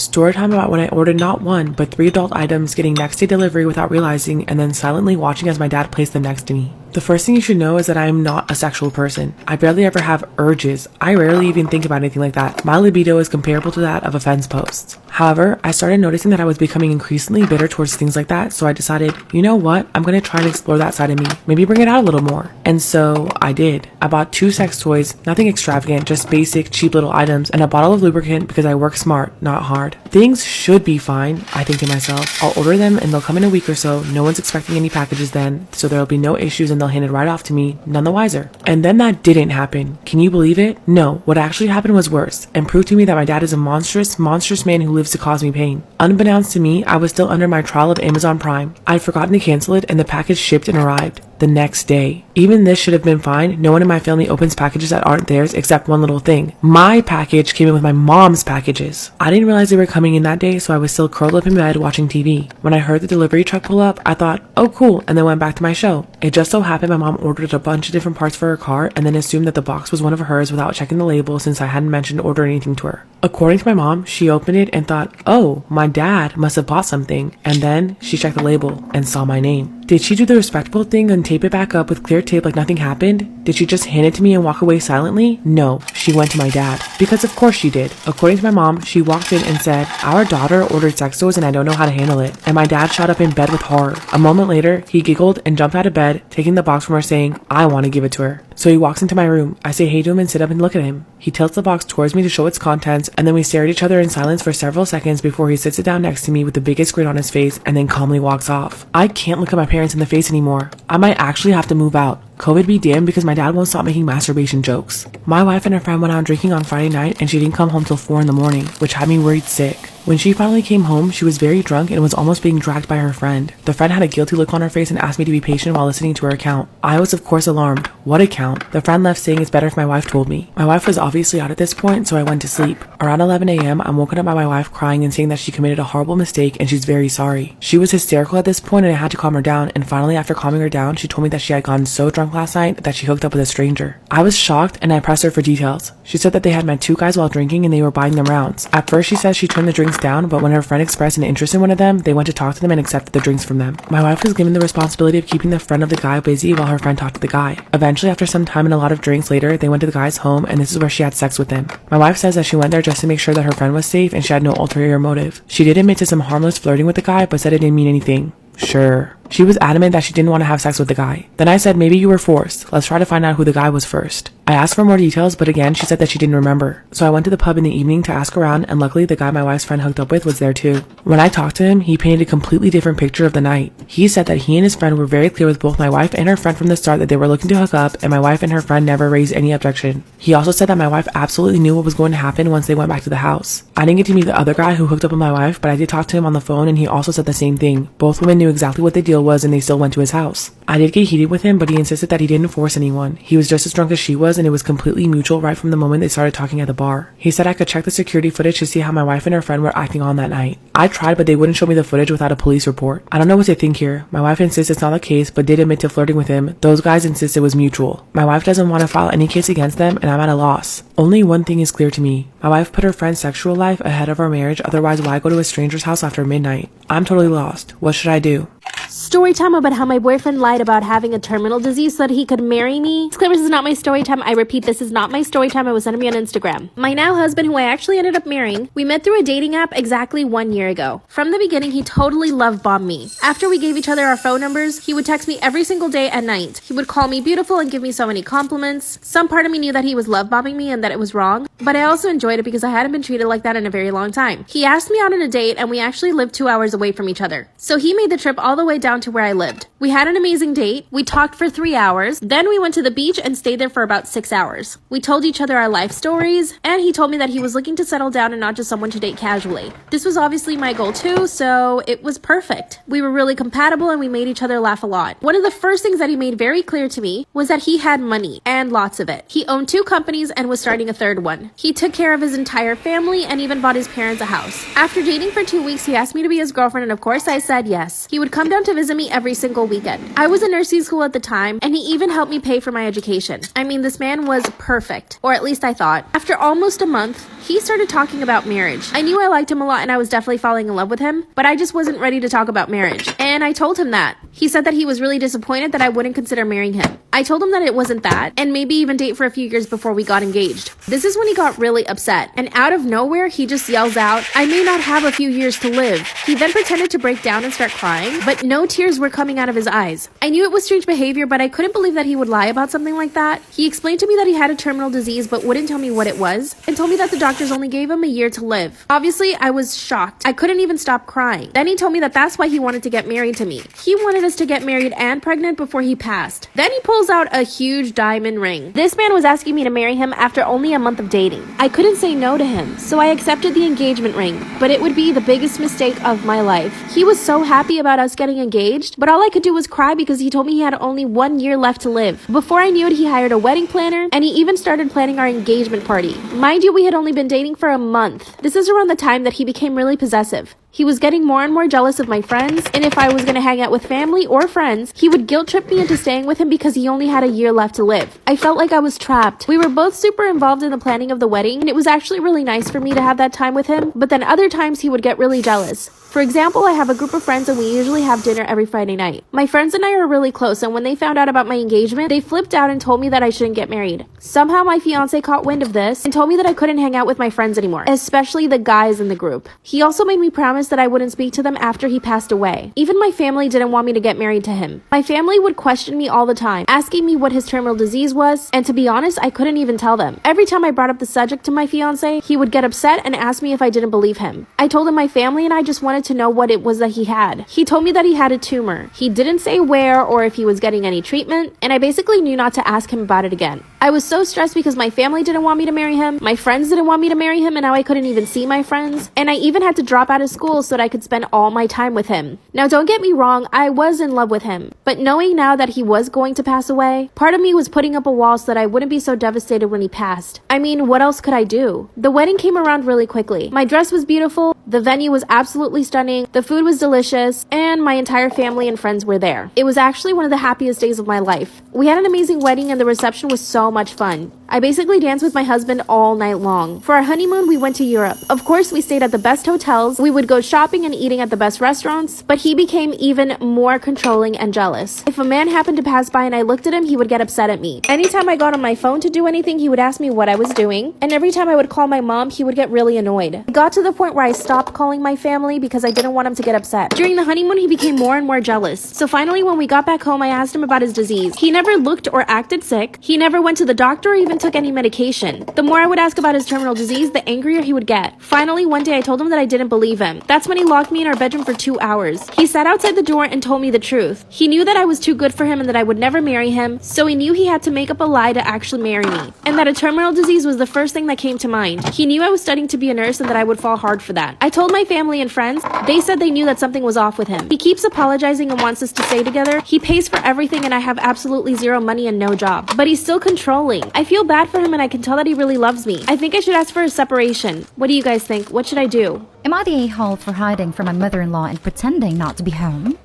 Story time about when I ordered not one, but 3 adult items, getting next day delivery without realizing, and then silently watching as my dad placed them next to me. The first thing you should know is that I am not a sexual person. I barely ever have urges. I rarely even think about anything like that. My libido is comparable to that of a fence post. However, I started noticing that I was becoming increasingly bitter towards things like that, so I decided, you know what, I'm gonna try and explore that side of me. Maybe bring it out a little more. And so I did. I bought 2 sex toys, nothing extravagant, just basic, cheap little items, and a bottle of lubricant because I work smart, not hard. Things should be fine, I think to myself. I'll order them and they'll come in a week or so. No one's expecting any packages then, so there'll be no issues and they'll hand it right off to me, none the wiser. And then that didn't happen. Can you believe it? No, what actually happened was worse, and proved to me that my dad is a monstrous man who lives to cause me pain. Unbeknownst to me, I was still under my trial of Amazon Prime. I'd forgotten to cancel it and the package shipped and arrived the next day. Even this should have been fine. No one in my family opens packages that aren't theirs except one little thing. My package came in with my mom's packages. I didn't realize they were coming in that day, so I was still curled up in bed watching TV. When I heard the delivery truck pull up, I thought, oh cool, and then went back to my show. It just so happened my mom ordered a bunch of different parts for her car and then assumed that the box was one of hers without checking the label since I hadn't mentioned ordering anything to her. According to my mom, she opened it and thought, oh, my dad must have bought something, and then she checked the label and saw my name. Did she do the respectable thing and tape it back up with clear tape like nothing happened? Did she just hand it to me and walk away silently? No, she went to my dad. Because of course she did. According to my mom, she walked in and said, our daughter ordered sex toys and I don't know how to handle it. And my dad shot up in bed with horror. A moment later, he giggled and jumped out of bed, taking the box from her saying, I want to give it to her. So he walks into my room. I say hey to him and sit up and look at him. He tilts the box towards me to show its contents, and then we stare at each other in silence for several seconds before he sits it down next to me with the biggest grin on his face and then calmly walks off. I can't look at my parents in the face anymore. I might actually have to move out. COVID be damned because my dad won't stop making masturbation jokes. My wife and her friend went out drinking on Friday night and she didn't come home till 4 in the morning, which had me worried sick. When she finally came home, she was very drunk and was almost being dragged by her friend. The friend had a guilty look on her face and asked me to be patient while listening to her account. I was of course alarmed. What account? The friend left saying it's better if my wife told me. My wife was obviously out at this point, so I went to sleep. Around 11 a.m., I'm woken up by my wife crying and saying that she committed a horrible mistake and she's very sorry. She was hysterical at this point and I had to calm her down, and finally after calming her down, she told me that she had gotten so drunk last night that she hooked up with a stranger. I was shocked and I pressed her for details. She said that they had met 2 guys while drinking and they were buying them rounds. At first she said she turned the drinks down, but when her friend expressed an interest in one of them, they went to talk to them and accepted the drinks from them. My wife was given the responsibility of keeping the friend of the guy busy while her friend talked to the guy. Eventually, after some time and a lot of drinks later, they went to the guy's home and this is where she had sex with him. My wife says that she went there just to make sure that her friend was safe and she had no ulterior motive. She did admit to some harmless flirting with the guy, but said it didn't mean anything. Sure. She was adamant that she didn't want to have sex with the guy. Then I said maybe you were forced. Let's try to find out who the guy was first. I asked for more details, but again she said that she didn't remember. So I went to the pub in the evening to ask around, and luckily the guy my wife's friend hooked up with was there too. When I talked to him, he painted a completely different picture of the night. He said that he and his friend were very clear with both my wife and her friend from the start that they were looking to hook up, and my wife and her friend never raised any objection. He also said that my wife absolutely knew what was going to happen once they went back to the house. I didn't get to meet the other guy who hooked up with my wife, but I did talk to him on the phone and he also said the same thing. Both women knew exactly what the deal was and they still went to his house. I did get heated with him, but he insisted that he didn't force anyone. He was just as drunk as she was and it was completely mutual right from the moment they started talking at the bar. He said I could check the security footage to see how my wife and her friend were acting on that night. I tried, but they wouldn't show me the footage without a police report. I don't know what to think here. My wife insists it's not the case, but did admit to flirting with him. Those guys insist it was mutual. My wife doesn't want to file any case against them and I'm at a loss. Only one thing is clear to me. My wife put her friend's sexual life ahead of our marriage, otherwise why go to a stranger's house after midnight? I'm totally lost. What should I do? Story time about how my boyfriend lied about having a terminal disease so that he could marry me. Disclaimer, this is not my story time. I repeat, this is not my story time. It was sent to me on Instagram. My now husband, who I actually ended up marrying, we met through a dating app exactly 1 year ago. From the beginning, he totally love bombed me. After we gave each other our phone numbers, he would text me every single day at night. He would call me beautiful and give me so many compliments. Some part of me knew that he was love bombing me and that it was wrong, but I also enjoyed it because I hadn't been treated like that in a very long time. He asked me out on a date and we actually lived 2 hours away from each other. So he made the trip all the way down to where I lived. We had an amazing date. We talked for 3 hours. Then we went to the beach and stayed there for about 6 hours. We told each other our life stories, and he told me that he was looking to settle down and not just someone to date casually. This was obviously my goal too, so it was perfect. We were really compatible and we made each other laugh a lot. One of the first things that he made very clear to me was that he had money, and lots of it. He owned 2 companies and was starting a 3rd one. He took care of his entire family and even bought his parents a house. After dating for 2 weeks, he asked me to be his girlfriend, and of course I said yes. He would come down come to visit me every single weekend. I was in nursing school at the time, and he even helped me pay for my education. I mean, this man was perfect, or at least I thought. After almost a month, he started talking about marriage. I knew I liked him a lot and I was definitely falling in love with him, but I just wasn't ready to talk about marriage. And I told him that. He said that he was really disappointed that I wouldn't consider marrying him. I told him that it wasn't that, and maybe even date for a few years before we got engaged. This is when he got really upset, and out of nowhere, he just yells out, "I may not have a few years to live." He then pretended to break down and start crying, but no tears were coming out of his eyes. I knew it was strange behavior, but I couldn't believe that he would lie about something like that. He explained to me that he had a terminal disease, but wouldn't tell me what it was, and told me that the doctors only gave him a year to live. Obviously, I was shocked. I couldn't even stop crying. Then he told me that that's why he wanted to get married to me. He wanted us to get married and pregnant before he passed. Then he pulls out a huge diamond ring. This man was asking me to marry him after only a month of dating. I couldn't say no to him, so I accepted the engagement ring, but it would be the biggest mistake of my life. He was so happy about us getting engaged, but all I could do was cry because he told me he had only 1 year left to live. Before I knew it, he hired a wedding planner, and he even started planning our engagement party. Mind you, we had only been dating for a month. This is around the time that he became really possessive. He was getting more and more jealous of my friends, and if I was going to hang out with family or friends, he would guilt trip me into staying with him because he only had a year left to live. I felt like I was trapped. We were both super involved in the planning of the wedding, and it was actually really nice for me to have that time with him, but then other times he would get really jealous. For example, I have a group of friends and we usually have dinner every Friday night. My friends and I are really close, and when they found out about my engagement, they flipped out and told me that I shouldn't get married. Somehow my fiance caught wind of this and told me that I couldn't hang out with my friends anymore, especially the guys in the group. He also made me promise that I wouldn't speak to them after he passed away. Even my family didn't want me to get married to him. My family would question me all the time, asking me what his terminal disease was, and to be honest, I couldn't even tell them. Every time I brought up the subject to my fiance, he would get upset and ask me if I didn't believe him. I told him my family and I just wanted to know what it was that he had. He told me that he had a tumor. He didn't say where or if he was getting any treatment, and I basically knew not to ask him about it again. I was so stressed because my family didn't want me to marry him, my friends didn't want me to marry him, and now I couldn't even see my friends, and I even had to drop out of school so that I could spend all my time with him. Now don't get me wrong, I was in love with him, but knowing now that he was going to pass away, part of me was putting up a wall so that I wouldn't be so devastated when he passed. I mean, what else could I do? The wedding came around really quickly. My dress was beautiful, the venue was absolutely stunning, the food was delicious, and my entire family and friends were there. It was actually one of the happiest days of my life. We had an amazing wedding and the reception was so much fun. I basically danced with my husband all night long. For our honeymoon, we went to Europe. Of course, we stayed at the best hotels, we would go shopping and eating at the best restaurants, but he became even more controlling and jealous. If a man happened to pass by and I looked at him, he would get upset at me. Anytime I got on my phone to do anything, he would ask me what I was doing, and every time I would call my mom, he would get really annoyed. It got to the point where I stopped calling my family because I didn't want him to get upset. During the honeymoon, he became more and more jealous. So finally, when we got back home, I asked him about his disease. He never looked or acted sick. He never went to the doctor or even took any medication. The more I would ask about his terminal disease, the angrier he would get. Finally, one day I told him that I didn't believe him. That's when he locked me in our bedroom for 2 hours. He sat outside the door and told me the truth. He knew that I was too good for him and that I would never marry him, so he knew he had to make up a lie to actually marry me, and that a terminal disease was the first thing that came to mind. He knew I was studying to be a nurse and that I would fall hard for that. I told my family and friends. They said they knew that something was off with him. He keeps apologizing and wants us to stay together. He pays for everything and I have absolutely zero money and no job. But he's still controlling. I feel bad for him and I can tell that he really loves me. I think I should ask for a separation. What do you guys think? What should I do? Am I the a-hole for hiding from my mother-in-law and pretending not to be home?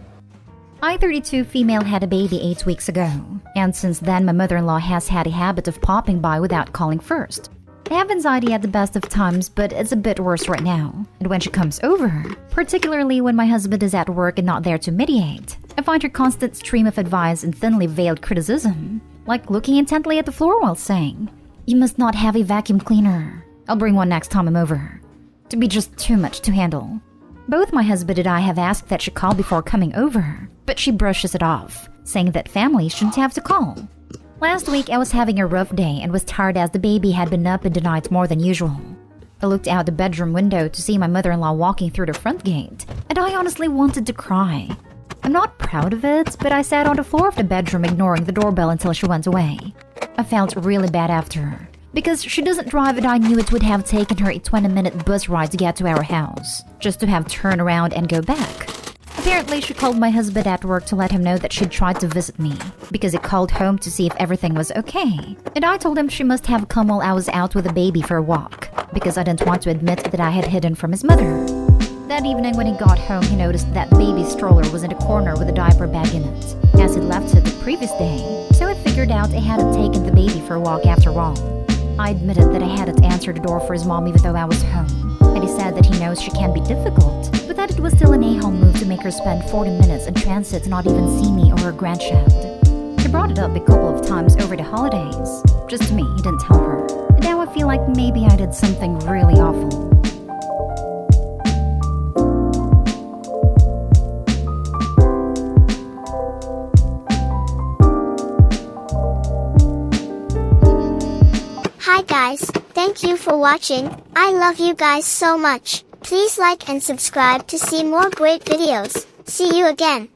I, 32 female, had a baby 8 weeks ago, and since then my mother-in-law has had a habit of popping by without calling first. I have anxiety at the best of times, but it's a bit worse right now. And when she comes over, particularly when my husband is at work and not there to mediate, I find her constant stream of advice and thinly veiled criticism, like looking intently at the floor while saying, "You must not have a vacuum cleaner. I'll bring one next time I'm over," to be just too much to handle. Both my husband and I have asked that she call before coming over, but she brushes it off, saying that family shouldn't have to call. Last week, I was having a rough day and was tired as the baby had been up in the night more than usual. I looked out the bedroom window to see my mother-in-law walking through the front gate, and I honestly wanted to cry. I'm not proud of it, but I sat on the floor of the bedroom ignoring the doorbell until she went away. I felt really bad after, because she doesn't drive and I knew it would have taken her a 20-minute bus ride to get to our house, just to have turned around and go back. Apparently, she called my husband at work to let him know that she'd tried to visit me, because he called home to see if everything was okay. And I told him she must have come while I was out with the baby for a walk, because I didn't want to admit that I had hidden from his mother. That evening when he got home, he noticed that the baby stroller was in the corner with a diaper bag in it, as he'd left it the previous day, so I figured out I hadn't taken the baby for a walk after all. I admitted that I hadn't answered the door for his mom even though I was home, and he said that he knows she can be difficult, but that it was still an a-hole move to make her spend 40 minutes in transit to not even see me or her grandchild. He brought it up a couple of times over the holidays. Just to me, he didn't tell her. And now I feel like maybe I did something really awful. Hi guys, thank you for watching. I love you guys so much. Please like and subscribe to see more great videos. See you again.